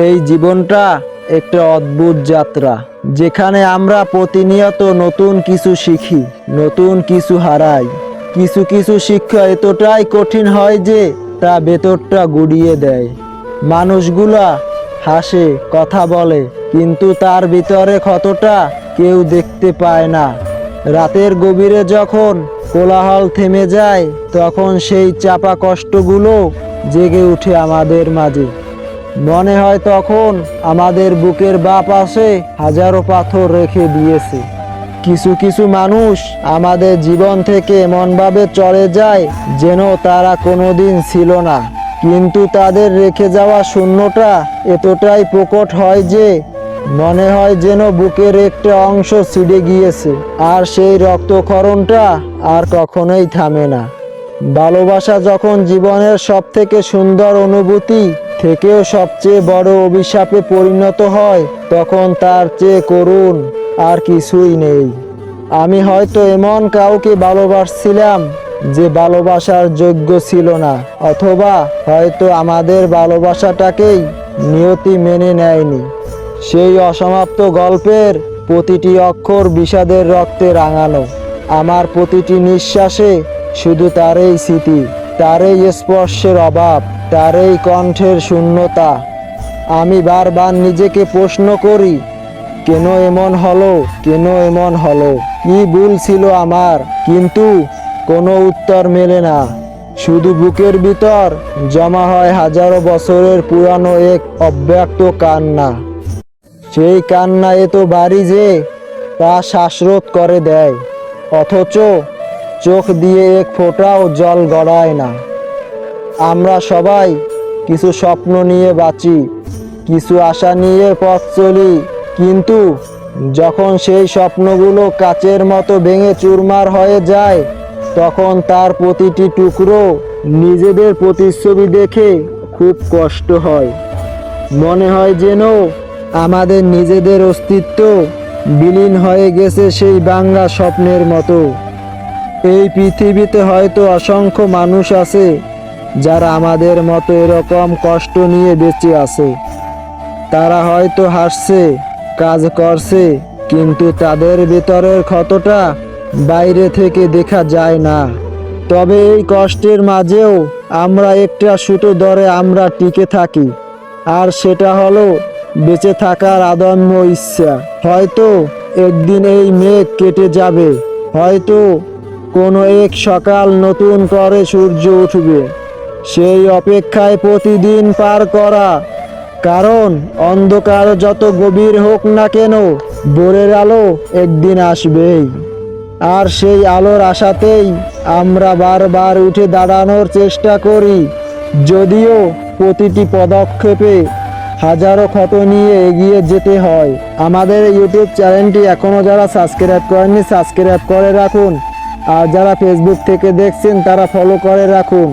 এই জীবনটা একটা অদ্ভুত যাত্রা, যেখানে আমরা প্রতিনিয়ত নতুন কিছু শিখি, নতুন কিছু হারাই। কিছু কিছু শিক্ষা এতটাই কঠিন হয় যে তা ভেতরটা গুড়িয়ে দেয়। মানুষগুলা হাসে, কথা বলে, কিন্তু তার ভিতরে ক্ষতটা কেউ দেখতে পায় না। রাতের গভীরে যখন কোলাহল থেমে যায়, তখন সেই চাপা কষ্টগুলো জেগে উঠে আমাদের মাঝে। মনে হয় তখন আমাদের বুকের বাঁ পাশে হাজারো পাথর রেখে দিয়েছে। কিছু কিছু মানুষ আমাদের জীবন থেকে এমনভাবে চলে যায় যেন তারা কোনোদিন ছিল না, কিন্তু তাদের রেখে যাওয়া শূন্যতা এতটাই প্রকট হয় যে মনে হয় যেন বুকের একটা অংশ ছিঁড়ে গিয়েছে, আর সেই রক্তক্ষরণটা আর কখনোই থামে না। ভালোবাসা যখন জীবনের সবথেকে সুন্দর অনুভূতি থেকেও সবচেয়ে বড় অভিশাপে পরিণত হয়, তখন তার চেয়ে করুণ আর কিছুই নেই। আমি হয়তো এমন কাউকে ভালোবাসছিলাম যে ভালোবাসার যোগ্য ছিল না, অথবা হয়তো আমাদের ভালোবাসাটাকেই নিয়তি মেনে নেয়নি। সেই অসমাপ্ত গল্পের প্রতিটি অক্ষর বিষাদের রক্তে রাঙানো। আমার প্রতিটি নিঃশ্বাসে শুধু তারই স্মৃতি, তারই স্পর্শের অভাব, তারই কণ্ঠের শূন্যতা। আমি বারবার নিজেকে প্রশ্ন করি, কেন এমন হলো, কেন এমন হলো, কি ভুল ছিল আমার? কিন্তু কোনো উত্তর মেলে না। শুধু বুকের ভিতর জমা হয় হাজারো বছরের পুরানো এক অব্যক্ত কান্না। সেই কান্না এত ভারী যে তা শ্বাসরোধ করে দেয়, অথচ চোখ দিয়ে এক ফোঁটাও জল গড়ায় না। আমরা সবাই কিছু স্বপ্ন নিয়ে বাঁচি, কিছু আশা নিয়ে পথ চলি, কিন্তু যখন সেই স্বপ্নগুলো কাচের মতো ভেঙে চুরমার হয়ে যায়, তখন তার প্রতিটি টুকরো নিজেদের প্রতিচ্ছবি দেখে খুব কষ্ট হয়। মনে হয় যেন আমাদের নিজেদের অস্তিত্ব বিলীন হয়ে গেছে সেই ভাঙা স্বপ্নের মতো। এই পৃথিবীতে হয়তো অসংখ্য মানুষ আছে যারা আমাদের মতো এরকম কষ্ট নিয়ে বেঁচে আছে। তারা হয়তো হাসছে, কাজ করছে, কিন্তু তাদের ভিতরের ক্ষতটা বাইরে থেকে দেখা যায় না। তবে এই কষ্টের মাঝেও আমরা একটা সুতো ধরে আমরা টিকে থাকি, আর সেটা হলো বেঁচে থাকার আদম্য ইচ্ছা। হয়তো একদিন এই মেঘ কেটে যাবে, হয়তো কোনো এক সকাল নতুন করে সূর্য উঠবে। সেই অপেক্ষায় প্রতিদিন পার করা, কারণ অন্ধকার যত গভীর হোক না কেন, ভোরের আলো একদিন আসবেই। আর সেই আলোর আশাতেই আমরা বারবার উঠে দাঁড়ানোর চেষ্টা করি, যদিও প্রতিটি পদক্ষেপে হাজারো ক্ষত নিয়ে এগিয়ে যেতে হয়। আমাদের ইউটিউব চ্যানেলটি এখনও যারা সাবস্ক্রাইব করেননি, সাবস্ক্রাইব করে রাখুন, আর যারা ফেসবুক থেকে দেখছেন তারা ফলো করে রাখুন।